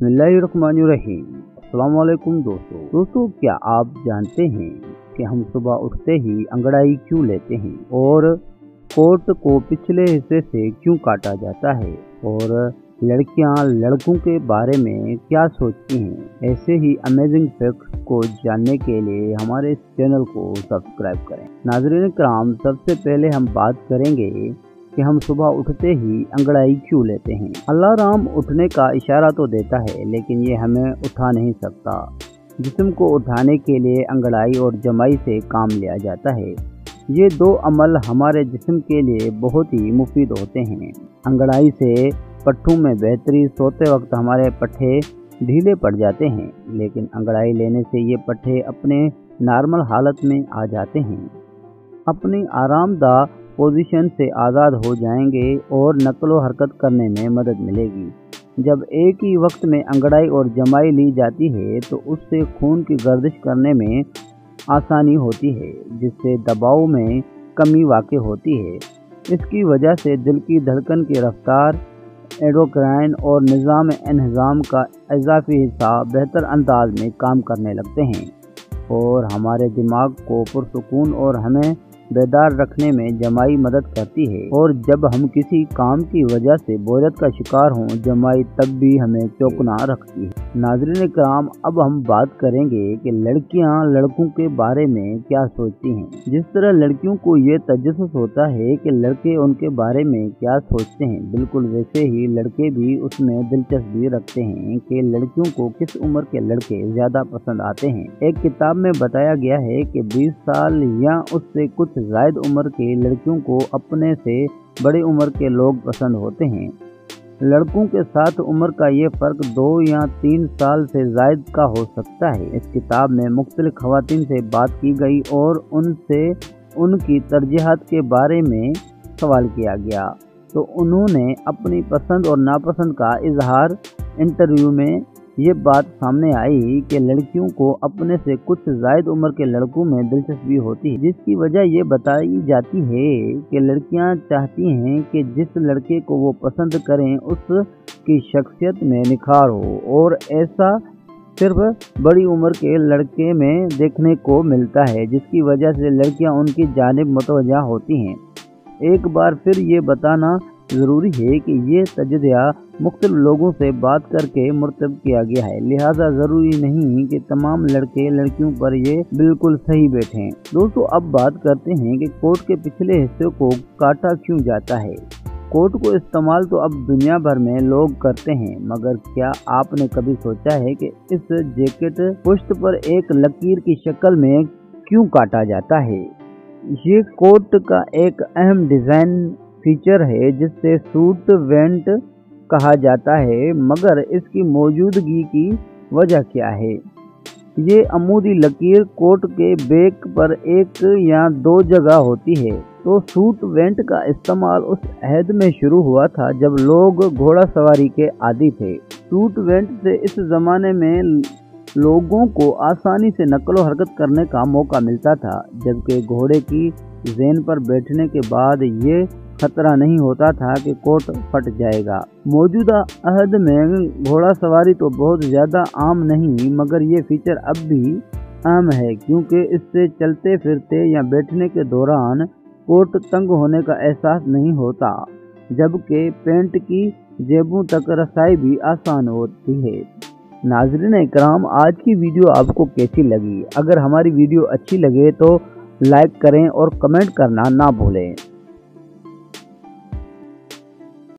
बिस्मिल्लाहिर्रहमानिर्रहीम। अस्सलाम वालेकुम दोस्तों, क्या आप जानते हैं कि हम सुबह उठते ही अंगड़ाई क्यों लेते हैं और कोट को पिछले हिस्से से क्यों काटा जाता है और लड़कियां लड़कों के बारे में क्या सोचती हैं। ऐसे ही अमेजिंग फैक्ट्स को जानने के लिए हमारे इस चैनल को सब्सक्राइब करें। नाज़रीन किराम, सबसे पहले हम बात करेंगे कि हम सुबह उठते ही अंगड़ाई क्यों लेते हैं। अलार्म उठने का इशारा तो देता है, लेकिन ये हमें उठा नहीं सकता। जिस्म को उठाने के लिए अंगड़ाई और जमाई से काम लिया जाता है। ये दो अमल हमारे जिस्म के लिए बहुत ही मुफीद होते हैं। अंगड़ाई से पट्ठों में बेहतरी, सोते वक्त हमारे पट्ठे ढीले पड़ जाते हैं, लेकिन अंगड़ाई लेने से ये पट्ठे अपने नॉर्मल हालत में आ जाते हैं, अपनी आरामदा पोजीशन से आज़ाद हो जाएंगे और नकलो हरकत करने में मदद मिलेगी। जब एक ही वक्त में अंगड़ाई और जमाई ली जाती है तो उससे खून की गर्दिश करने में आसानी होती है, जिससे दबाव में कमी वाक़ई होती है। इसकी वजह से दिल की धड़कन की रफ्तार, एंडोक्राइन और निज़ाम एनजाम का इजाफी हिस्सा बेहतर अंदाज में काम करने लगते हैं और हमारे दिमाग को पुरसुकून और हमें बेदार रखने में जमाई मदद करती है। और जब हम किसी काम की वजह से बोरियत का शिकार हों, जमाई तब भी हमें चौकना रखती है। नाज़रीन किराम, अब हम बात करेंगे कि लड़कियां लड़कों के बारे में क्या सोचती हैं। जिस तरह लड़कियों को ये तजस्सुस होता है कि लड़के उनके बारे में क्या सोचते हैं, बिल्कुल वैसे ही लड़के भी उसमें दिलचस्पी रखते हैं कि लड़कियों को किस उम्र के लड़के ज़्यादा पसंद आते हैं। एक किताब में बताया गया है कि 20 साल या उससे कुछ ज़ायद उम्र के लड़कियों को अपने से बड़ी उम्र के लोग पसंद होते हैं। लड़कों के साथ उम्र का ये फ़र्क 2 या 3 साल से ज़ायद का हो सकता है। इस किताब में मुख्तलिफ ख़वातीन से बात की गई और उनसे उनकी तरजीहात के बारे में सवाल किया गया, तो उन्होंने अपनी पसंद और नापसंद का इजहार। इंटरव्यू में ये बात सामने आई कि लड़कियों को अपने से कुछ ज़ायद उम्र के लड़कों में दिलचस्पी होती है, जिसकी वजह ये बताई जाती है कि लड़कियां चाहती हैं कि जिस लड़के को वो पसंद करें उसकी शख्सियत में निखार हो, और ऐसा सिर्फ बड़ी उम्र के लड़के में देखने को मिलता है, जिसकी वजह से लड़कियां उनकी जानिब मुतवज्जा होती हैं। एक बार फिर ये बताना ज़रूरी है कि ये तजज़िया मुख्तलिफ लोगों से बात करके मुरतब किया गया है, लिहाजा ज़रूरी नहीं कि तमाम लड़के लड़कियों पर ये बिल्कुल सही बैठें। दोस्तों, अब बात करते हैं कि कोट के पिछले हिस्से को काटा क्यों जाता है। कोट को इस्तेमाल तो अब दुनिया भर में लोग करते हैं, मगर क्या आपने कभी सोचा है कि इस जैकेट पुश्त पर एक लकीर की शक्ल में क्यों काटा जाता है। ये कोट का एक अहम डिज़ाइन फीचर है जिससे सूट वेंट कहा जाता है, मगर इसकी मौजूदगी की वजह क्या है। ये अमूदी लकीर कोट के बैक पर एक या 2 जगह होती है। तो सूट वेंट का इस्तेमाल उस अहद में शुरू हुआ था जब लोग घोड़ा सवारी के आदी थे। सूट वेंट से इस ज़माने में लोगों को आसानी से नकलो हरकत करने का मौका मिलता था, जबकि घोड़े की ज़ेन पर बैठने के बाद ये खतरा नहीं होता था कि कोट फट जाएगा। मौजूदा अहद में घोड़ा सवारी तो बहुत ज़्यादा आम नहीं, मगर ये फीचर अब भी अहम है, क्योंकि इससे चलते फिरते या बैठने के दौरान कोट तंग होने का एहसास नहीं होता, जबकि पैंट की जेबों तक रसाई भी आसान होती है। नाज़रीन इकराम, आज की वीडियो आपको कैसी लगी? अगर हमारी वीडियो अच्छी लगे तो लाइक करें और कमेंट करना ना भूलें।